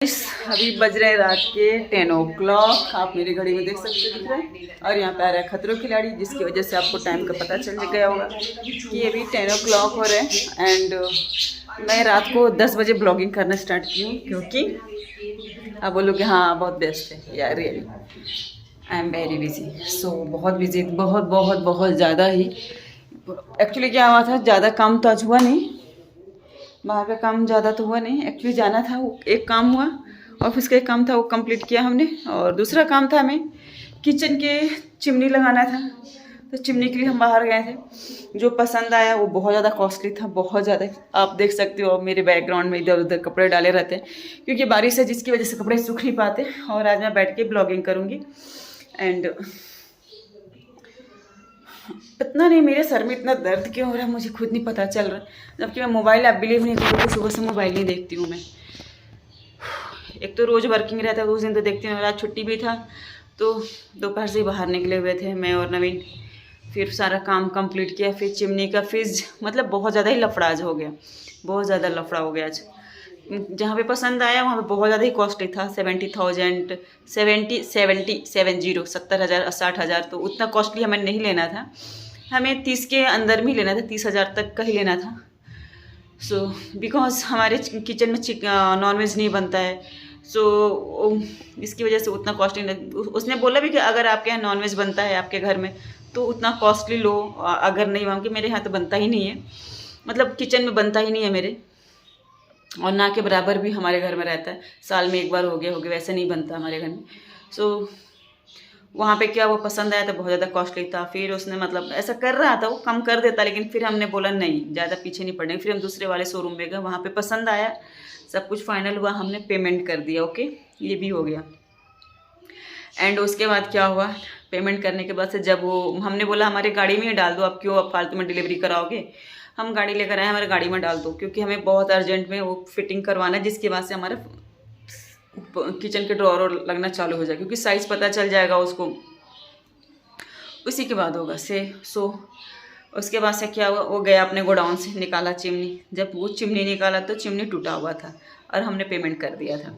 अभी बज रहे हैं रात के 10 o'clock। आप मेरी घड़ी में देख सकते दिख रहे हैं। और यहाँ पे आ रहा है खतरों खिलाड़ी, जिसकी वजह से आपको टाइम का पता चल गया होगा कि अभी 10 o'clock हो रहे हैं। एंड मैं रात को 10 बजे ब्लॉगिंग करना स्टार्ट की हूँ, क्योंकि आप बोलोगे हाँ बहुत बेस्ट है यार, really I am very busy. So बहुत बिजी, बहुत बहुत बहुत ज़्यादा ही। एक्चुअली क्या हुआ था, ज़्यादा काम तो आज हुआ नहीं, बाहर का काम ज़्यादा तो हुआ नहीं। एक्चुअली जाना था, वो एक काम हुआ, ऑफिस का एक काम था वो कंप्लीट किया हमने। और दूसरा काम था हमें किचन के चिमनी लगाना था, तो चिमनी के लिए हम बाहर गए थे। जो पसंद आया वो बहुत ज़्यादा कॉस्टली था, बहुत ज़्यादा। आप देख सकते हो मेरे बैकग्राउंड में इधर उधर कपड़े डाले रहते हैं, क्योंकि बारिश है जिसकी वजह से कपड़े सूख नहीं पाते। और आज मैं बैठ के ब्लॉगिंग करूँगी। एंड पता नहीं मेरे सर में इतना दर्द क्यों हो रहा है, मुझे खुद नहीं पता चल रहा। जबकि मैं मोबाइल, आप बिलीव नहीं करोगे, सुबह से मोबाइल नहीं देखती हूँ मैं। एक तो रोज़ वर्किंग रहता है, उस दिन तो देखती हूँ। आज छुट्टी भी था, तो दोपहर से ही बाहर निकले हुए थे मैं और नवीन। फिर सारा काम कंप्लीट किया, फिर चिमनी का फिज, मतलब बहुत ज़्यादा ही लफड़ा आज हो गया, बहुत ज़्यादा लफड़ा हो गया आज। जहाँ पे पसंद आया वहाँ पे बहुत ज़्यादा ही कॉस्टली था। 70,000 70,000 60,000, तो उतना कॉस्टली हमें नहीं लेना था। हमें 30 के अंदर में लेना था, 30,000 तक का ही लेना था। सो बिकॉज हमारे किचन में नॉनवेज नहीं बनता है, सो इसकी वजह से उतना कॉस्टली। उसने बोला भी कि अगर आपके यहाँ नॉनवेज बनता है आपके घर में तो उतना कॉस्टली लो, अगर नहीं, वहाँ कि मेरे यहाँ तो बनता ही नहीं है, मतलब किचन में बनता ही नहीं है मेरे, और ना के बराबर भी हमारे घर में रहता है। साल में एक बार हो गया वैसे नहीं बनता हमारे घर में। सो वहाँ पे क्या वो पसंद आया था, बहुत ज़्यादा कॉस्टली था। फिर उसने मतलब ऐसा कर रहा था, वो कम कर देता, लेकिन फिर हमने बोला नहीं, ज़्यादा पीछे नहीं पड़ेंगे। फिर हम दूसरे वाले शोरूम में गए, वहाँ पे पसंद आया, सब कुछ फाइनल हुआ, हमने पेमेंट कर दिया। ओके, ये भी हो गया। एंड उसके बाद क्या हुआ, पेमेंट करने के बाद से जब वो हमने बोला हमारे गाड़ी में ही डाल दो, आप क्यों आप फालतू में डिलीवरी कराओगे, हम गाड़ी लेकर आए, हमारे गाड़ी में डाल दो, क्योंकि हमें बहुत अर्जेंट में वो फिटिंग करवाना है, जिसकी वजह से हमारा किचन के ड्रॉर लगना चालू हो जाए, क्योंकि साइज़ पता चल जाएगा उसको, उसी के बाद होगा से। सो उसके बाद से क्या हुआ, वो गया अपने गोडाउन से, निकाला चिमनी। जब वो चिमनी निकाला तो चिमनी टूटा हुआ था और हमने पेमेंट कर दिया था।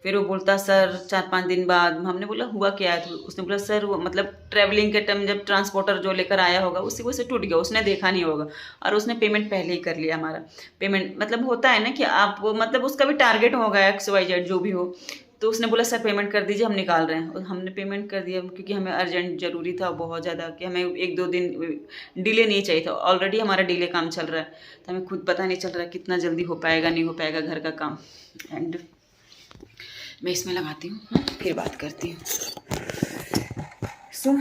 फिर वो बोलता सर 4-5 दिन बाद, हमने बोला हुआ क्या है, तो उसने बोला सर वो मतलब ट्रैवलिंग के टाइम जब ट्रांसपोर्टर जो लेकर आया होगा उसी वजह से टूट गया, उसने देखा नहीं होगा, और उसने पेमेंट पहले ही कर लिया। हमारा पेमेंट मतलब होता है ना कि आप मतलब उसका भी टारगेट होगा XYZ जो भी हो, तो उसने बोला सर पेमेंट कर दीजिए, हम निकाल रहे हैं। और हमने पेमेंट कर दिया, क्योंकि हमें अर्जेंट ज़रूरी था बहुत ज़्यादा, कि हमें 1-2 दिन डिले नहीं चाहिए था। ऑलरेडी हमारा डिले काम चल रहा है, तो हमें खुद पता नहीं चल रहा है कितना जल्दी हो पाएगा नहीं हो पाएगा घर का काम। एंड मैं इसमें लगाती हूँ, फिर बात करती हूँ। सो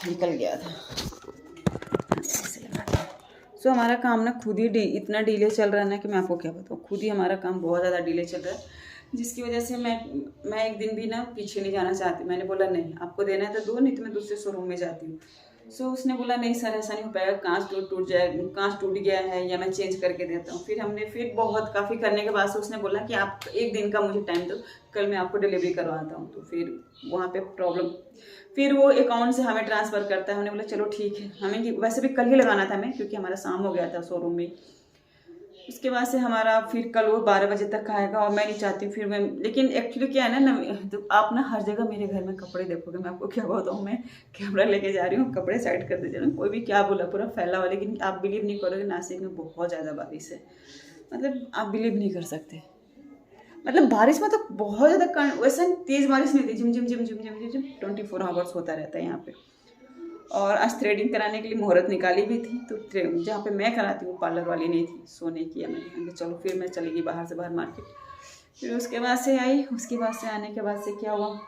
निकल गया था। सो हमारा काम ना खुद ही इतना डिले चल रहा है ना कि मैं आपको क्या बताऊँ, खुद ही हमारा काम बहुत ज़्यादा डिले चल रहा है, जिसकी वजह से मैं एक दिन भी ना पीछे नहीं जाना चाहती। मैंने बोला नहीं, आपको देना है तो दो, नहीं तो मैं दूसरे शोरूम में जाती हूँ। सो उसने बोला नहीं सर ऐसा नहीं हो पाएगा, कांच टूट जाएगा, कांच टूट गया है, या मैं चेंज करके देता हूँ। फिर हमने बहुत काफ़ी करने के बाद से उसने बोला कि आप एक दिन का मुझे टाइम दो, कल मैं आपको डिलीवरी करवाता हूँ। तो फिर वहाँ पे प्रॉब्लम, फिर वो अकाउंट से हमें ट्रांसफ़र करता है। हमने बोला चलो ठीक है, हमें वैसे भी कल ही लगाना था हमें, क्योंकि हमारा शाम हो गया था शोरूम में। उसके बाद से हमारा फिर कल वो 12 बजे तक आएगा, और मैं नहीं चाहती फिर मैं, लेकिन एक्चुअली क्या है ना, तो आप ना हर जगह मेरे घर में कपड़े देखोगे, मैं आपको क्या बताऊँ, मैं कैमरा लेके जा रही हूँ, कपड़े साइड कर दीजिए ना, कोई भी क्या बोला, पूरा फैला हुआ। लेकिन आप बिलीव नहीं करोगे, नासिक में बहुत ज़्यादा बारिश है, मतलब आप बिलीव नहीं कर सकते। मतलब बारिश में तो बहुत ज़्यादा, वैसा तेज़ बारिश नहीं थी, झिम झिम झिम झिम झिम झिम झिम 24 आवर्स होता रहता है यहाँ पे। और आज थ्रेडिंग कराने के लिए मुहूर्त निकाली भी थी, तो जहाँ पे मैं कराती हूँ पार्लर वाली नहीं थी, सो नहीं किया मैंने। चलो फिर मैं चली गई बाहर से बाहर मार्केट। फिर उसके बाद से आई, उसके बाद से आने के बाद से क्या हुआ,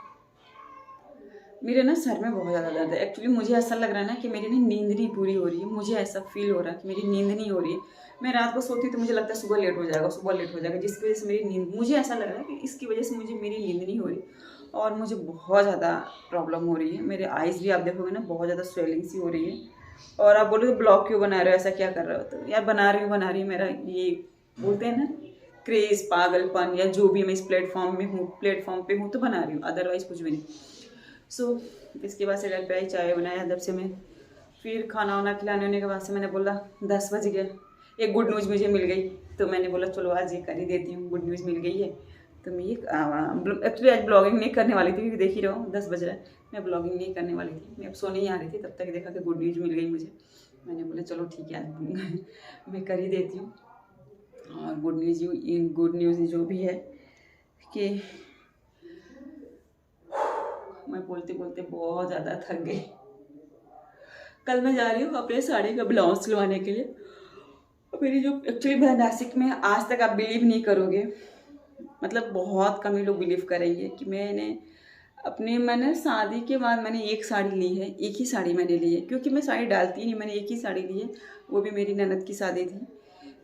मेरे ना सर में बहुत ज़्यादा दर्द है। एक्चुअली मुझे ऐसा लग रहा है ना कि मेरी ना नींद नहीं पूरी हो रही है, मुझे ऐसा फील हो रहा है कि मेरी नींद नहीं हो रही है। मैं रात को सोती तो मुझे लगता है सुबह लेट हो जाएगा, सुबह लेट हो जाएगा, जिसकी वजह से मेरी नींद, मुझे ऐसा लग रहा है कि इसकी वजह से मुझे मेरी नींद नहीं हो रही, और मुझे बहुत ज़्यादा प्रॉब्लम हो रही है। मेरे आइज़ भी आप देखोगे ना बहुत ज़्यादा स्वेलिंग सी हो रही है। और आप बोलोगे ब्लॉग क्यों बना रहे हो, ऐसा क्या कर रहे हो, तो यार बना रही हूँ, मेरा ये बोलते हैं ना क्रेज़, पागलपन, या जो भी मैं इस प्लेटफॉर्म पे हूँ तो बना रही हूँ, अदरवाइज़ कुछ भी नहीं। सो इसके बाद से घर पे आई, चाय बनाया जब से मैं, फिर खाना वाना खिलाने होने के बाद से मैंने बोला 10 बज गया। एक गुड न्यूज़ मुझे मिल गई, तो मैंने बोला चलो आज ये कर ही देती हूँ, गुड न्यूज़ मिल गई है। तो मैं ये एक्चुअली आज ब्लॉगिंग नहीं करने वाली थी, क्योंकि देख ही रहा हूँ 10 बज रहा है। मैं ब्लॉगिंग नहीं करने वाली थी, मैं अब सोने ही आ रही थी, तब तक देखा कि गुड न्यूज़ मिल गई मुझे। मैंने बोला चलो ठीक है आज मैं कर ही देती हूँ। और गुड न्यूज़ जो भी है कि मैं बोलते बोलते बहुत ज़्यादा थक गई। कल मैं जा रही हूँ अपने साड़ी का ब्लाउज सिलवाने के लिए। मेरी जो एक्चुअली मैं नासिक में, आज तक आप बिलीव नहीं करोगे, मतलब बहुत कम ही लोग बिलीव करेंगे कि मैंने शादी के बाद मैंने एक साड़ी ली है, एक ही साड़ी मैंने ली है, क्योंकि मैं साड़ी डालती ही नहीं, मैंने एक ही साड़ी ली है। वो भी मेरी ननद की शादी थी,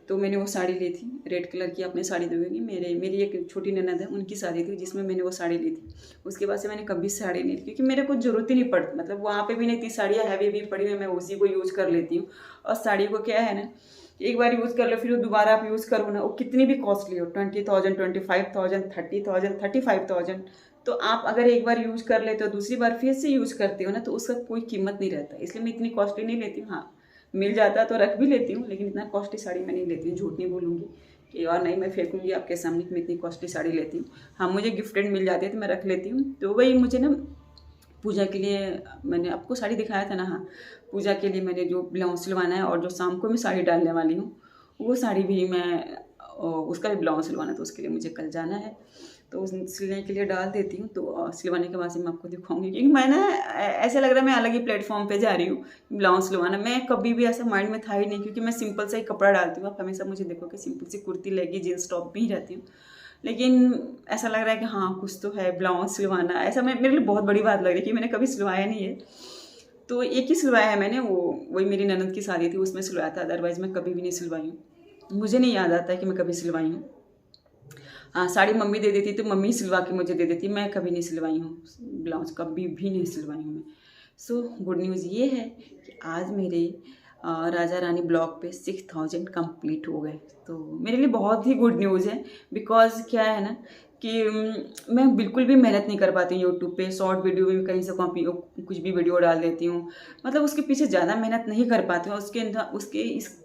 तो मैंने वो साड़ी ली थी रेड कलर की। अपने साड़ी दोगी, मेरी एक छोटी ननद है, उनकी शादी थी जिसमें मैंने वो साड़ी ली थी। उसके बाद से मैंने कभी साड़ी नहीं ली, क्योंकि मेरे को ज़रूरत ही नहीं पड़ती, मतलब वहाँ पे भी नहीं थी, साड़ियाँ हैवी भी पड़ी हुई, मैं उसी को यूज़ कर लेती हूँ। और साड़ी को क्या है ना, एक बार यूज़ कर लो, फिर वो दोबारा आप यूज़ करो ना, वो कितनी भी कॉस्टली हो, 20,000, 25,000, 30,000, 35,000, तो आप अगर एक बार यूज़ कर लेते हो, दूसरी बार फिर से यूज़ करते हो ना, तो उसका कोई कीमत नहीं रहता। इसलिए मैं इतनी कॉस्टली नहीं लेती हूँ। हाँ, मिल जाता तो रख भी लेती हूँ, लेकिन इतना कॉस्टली साड़ी मैं नहीं लेती हूँ, झूठ नहीं बोलूँगी कि और नहीं मैं फेंकूँगी आपके सामने कि मैं इतनी कॉस्टली साड़ी लेती हूँ। हाँ, मुझे गिफ्टेड मिल जाती है तो मैं रख लेती हूँ। तो वही मुझे ना पूजा के लिए, मैंने आपको साड़ी दिखाया था ना, हाँ, पूजा के लिए मैंने जो ब्लाउज सिलवाना है, और जो शाम को मैं साड़ी डालने वाली हूँ, वो साड़ी भी मैं उसका भी ब्लाउज सिलवाना है, तो उसके लिए मुझे कल जाना है, तो उस सिलने के लिए डाल देती हूँ। तो सिलवाने के बाद से मैं आपको दिखाऊंगी, क्योंकि मैं ना ऐसे लग रहा है मैं अलग ही प्लेटफॉर्म पे जा रही हूँ ब्लाउज सिलवाना। मैं कभी भी ऐसा माइंड में था ही नहीं, क्योंकि मैं सिंपल सा ही कपड़ा डालती हूँ। आप हमेशा मुझे देखो कि सिंपल सी कुर्ती, लेगी, जीन्स टॉप में ही रहती हूँ, लेकिन ऐसा लग रहा है कि हाँ कुछ तो है ब्लाउज सिलवाना। ऐसा मेरे लिए बहुत बड़ी बात लग रही है कि मैंने कभी सिलवाया नहीं है। तो एक ही सिलवाया है मैंने, वही मेरी ननद की शादी थी उसमें सिलवाया था, अदरवाइज़ मैं कभी भी नहीं सिलवाई हूँ। मुझे नहीं याद आता है कि मैं कभी सिलवाई हूँ। हाँ, साड़ी मम्मी दे देती तो मम्मी सिलवा के मुझे दे देती, मैं कभी नहीं सिलवाई हूँ ब्लाउज, कभी भी नहीं सिलवाई हूँ मैं। सो गुड न्यूज़ ये है कि आज मेरे राजा रानी ब्लॉग पे 6,000 कंप्लीट हो गए। तो मेरे लिए बहुत ही गुड न्यूज़ है, बिकॉज क्या है ना कि मैं बिल्कुल भी मेहनत नहीं कर पाती हूँ यूट्यूब पे। शॉर्ट वीडियो में कहीं से कॉपी कुछ भी वीडियो डाल देती हूँ, मतलब उसके पीछे ज़्यादा मेहनत नहीं कर पाती हूँ।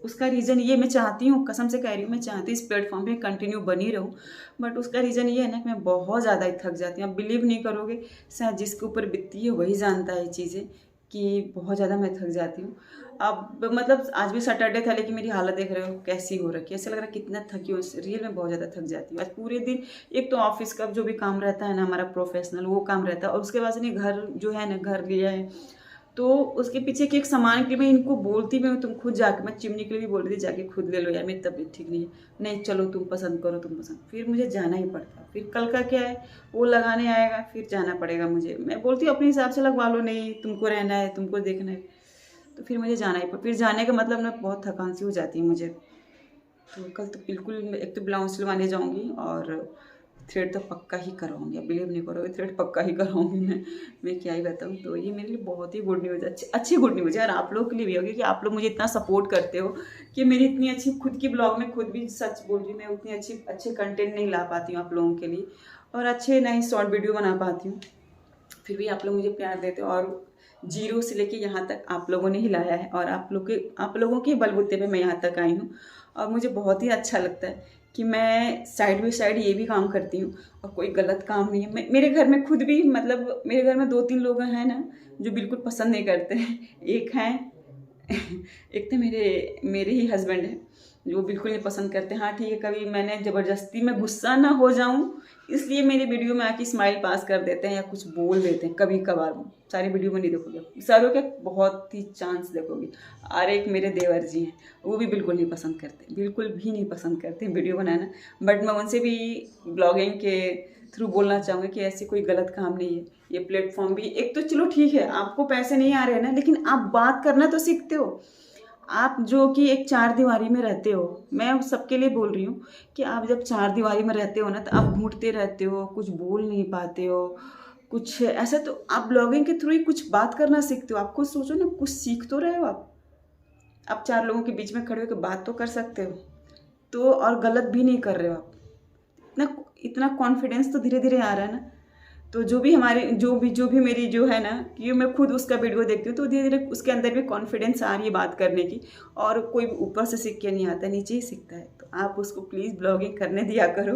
उसका रीज़न ये, मैं चाहती हूँ, कसम से कह रही हूँ, मैं चाहती हूँ इस प्लेटफॉर्म पे कंटिन्यू बनी रहूँ, बट उसका रीज़न ये है ना कि मैं बहुत ज़्यादा थक जाती हूँ। आप बिलीव नहीं करोगे, शायद जिसके ऊपर बीतती है वही जानता है चीज़ें, कि बहुत ज़्यादा मैं थक जाती हूँ। अब मतलब आज भी सैटरडे था, लेकिन मेरी हालत देख रहे हो कैसी हो रखी है, ऐसा लग रहा है कितना थकी हूँ, रियल में बहुत ज़्यादा थक जाती हूँ। आज पूरे दिन एक तो ऑफिस का जो भी काम रहता है ना, हमारा प्रोफेशनल वो काम रहता है, और उसके बाद से घर जो है ना, घर लिया है, तो उसके पीछे के एक सामान के लिए मैं इनको बोलती भी हूँ, तुम खुद जाके, मैं चिमनी के लिए भी बोल रही थी जाके खुद ले लो यार, मेरी तबीयत ठीक नहीं है, नहीं चलो तुम पसंद करो, तुम पसंद, फिर मुझे जाना ही पड़ता। फिर कल का क्या है, वो लगाने आएगा, फिर जाना पड़ेगा मुझे। मैं बोलती हूँ अपने हिसाब से लगवा लो, नहीं तुमको रहना है, तुमको देखना है, तो फिर मुझे जाना ही पड़ता। फिर जाने का मतलब ना बहुत थकान सी हो जाती है मुझे। तो कल तो बिल्कुल, एक तो ब्लाउज सिलवाने जाऊँगी और थ्रेड तो पक्का ही कराऊंगी, आप बिलीव नहीं करोगे, थ्रेड पक्का ही कराऊंगी मैं क्या ही बताऊँ। तो ये मेरे लिए बहुत ही गुड न्यूज़ है, अच्छी गुड न्यूज़ है, और आप लोगों के लिए भी होगी कि आप लोग मुझे इतना सपोर्ट करते हो कि मेरी इतनी अच्छी खुद की ब्लॉग में, खुद भी सच बोल रही हूँ, मैं उतनी अच्छे कंटेंट नहीं ला पाती हूँ आप लोगों के लिए, और अच्छे नहीं शॉर्ट वीडियो बना पाती हूँ, फिर भी आप लोग मुझे प्यार देते हो। और जीरो से लेके यहाँ तक आप लोगों ने ही लाया है, और आप लोगों के बलबूते पे मैं यहाँ तक आई हूँ, और मुझे बहुत ही अच्छा लगता है कि मैं साइड बाई साइड ये भी काम करती हूँ, और कोई गलत काम नहीं है। मेरे घर में खुद भी, मतलब मेरे घर में 2-3 लोग हैं ना जो बिल्कुल पसंद नहीं करते हैं। एक तो मेरे ही हस्बैंड हैं जो बिल्कुल नहीं पसंद करते। हाँ ठीक है, कभी मैंने ज़बरदस्ती में गुस्सा ना हो जाऊँ इसलिए मेरे वीडियो में आके स्माइल पास कर देते हैं या कुछ बोल देते हैं कभी कभार। सारी वीडियो में नहीं देखोगे, सारों के बहुत ही चांस देखोगे। और एक मेरे देवर जी हैं, वो भी बिल्कुल नहीं पसंद करते, बिल्कुल भी नहीं पसंद करते वीडियो बनाना। बट मैं उनसे भी ब्लॉगिंग के थ्रू बोलना चाहूँगी कि ऐसे कोई गलत काम नहीं है। ये प्लेटफॉर्म भी एक तो चलो ठीक है, आपको पैसे नहीं आ रहे हैं ना, लेकिन आप बात करना तो सीखते हो। आप जो कि एक 4 दीवारी में रहते हो, मैं सबके लिए बोल रही हूँ कि आप जब 4 दीवारी में रहते हो ना, तो आप घूंटते रहते हो, कुछ बोल नहीं पाते हो, कुछ ऐसा। तो आप ब्लॉगिंग के थ्रू ही कुछ बात करना सीखते हो। आप खुद सोचो ना, कुछ सीख तो रहे हो आप 4 लोगों के बीच में खड़े होकर बात तो कर सकते हो, तो और गलत भी नहीं कर रहे हो आप। इतना कॉन्फिडेंस तो धीरे धीरे आ रहा है ना। तो जो भी मेरी जो है ना, कि मैं खुद उसका वीडियो देखती हूँ तो धीरे धीरे उसके अंदर भी कॉन्फिडेंस आ रही है बात करने की। और कोई ऊपर से सीख के नहीं आता, नीचे ही सीखता है। तो आप उसको प्लीज़ ब्लॉगिंग करने दिया करो।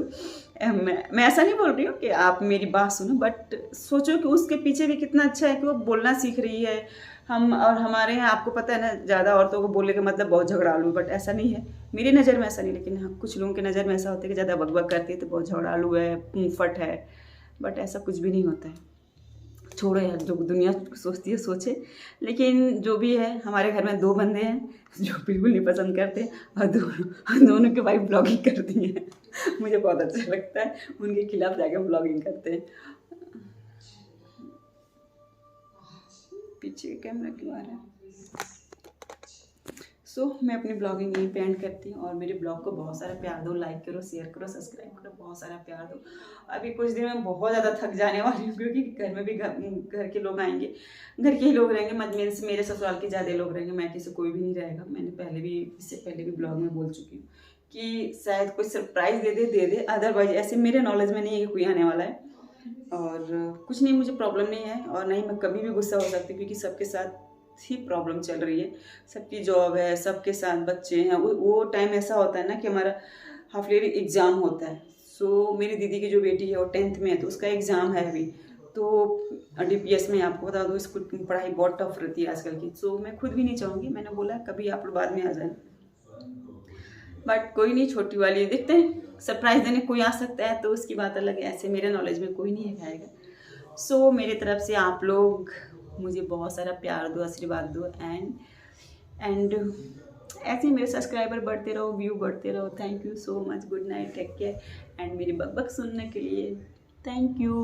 मैं ऐसा नहीं बोल रही हूँ कि आप मेरी बात सुनो, बट सोचो कि उसके पीछे भी कितना अच्छा है कि वो बोलना सीख रही है। हम और हमारे यहाँ आपको पता है ना, ज़्यादा औरतों को बोलने का मतलब बहुत झगड़ालू, बट ऐसा नहीं है। मेरी नज़र में ऐसा नहीं, लेकिन हाँ कुछ लोगों की नज़र में ऐसा होता है कि ज़्यादा बकबक करती है तो बहुत झगड़ालू है, फट है। बट ऐसा कुछ भी नहीं होता है। छोड़ो यार, जो दुनिया सोचती है सोचे। लेकिन जो भी है, हमारे घर में 2 बंदे हैं जो बिल्कुल नहीं पसंद करते, और दोनों की वाइफ ब्लॉगिंग करती हैं। मुझे बहुत अच्छा लगता है, उनके खिलाफ जाकर ब्लॉगिंग करते हैं। पीछे कैमरा क्यों आ रहा है? मैं अपनी ब्लॉगिंग यहीं पे एंड करती हूँ। और मेरे ब्लॉग को बहुत सारा प्यार दो, लाइक करो, शेयर करो, सब्सक्राइब करो, बहुत सारा प्यार दो। अभी कुछ दिन में बहुत ज़्यादा थक जाने वाली हूँ, क्योंकि घर में भी घर के लोग आएंगे, घर के ही लोग रहेंगे। मीन्स मेरे ससुराल के ज़्यादा लोग रहेंगे, मैं किसी कोई भी नहीं रहेगा। मैंने इससे पहले भी ब्लॉग में बोल चुकी हूँ कि शायद कोई सरप्राइज़ दे दे। अदरवाइज ऐसे मेरे नॉलेज में नहीं है कि कोई आने वाला है। और कुछ नहीं, मुझे प्रॉब्लम नहीं है, और नहीं मैं कभी भी गुस्सा हो सकती, क्योंकि सबके साथ ही प्रॉब्लम चल रही है। सबकी जॉब है, सबके साथ बच्चे हैं। वो टाइम ऐसा होता है ना कि हमारा हाफ ईयरली एग्ज़ाम होता है। मेरी दीदी की जो बेटी है वो 10th में है, तो उसका एग्ज़ाम है अभी। तो DPS में आपको बता दो, इसको पढ़ाई बहुत टफ रहती है आजकल की। मैं खुद भी नहीं चाहूँगी, मैंने बोला कभी आप लोग बाद में आ जाए, बट कोई नहीं, छोटी वाली देखते हैं, सरप्राइज़ देने कोई आ सकता है तो उसकी बात अलग है। ऐसे मेरे नॉलेज में कोई नहीं है आएगा। मेरी तरफ से आप लोग मुझे बहुत सारा प्यार दो, आशीर्वाद दो, एंड ऐसे ही मेरे सब्सक्राइबर बढ़ते रहो, व्यू बढ़ते रहो। Thank you so much, good night, take care. And मेरी बकबक सुनने के लिए थैंक यू।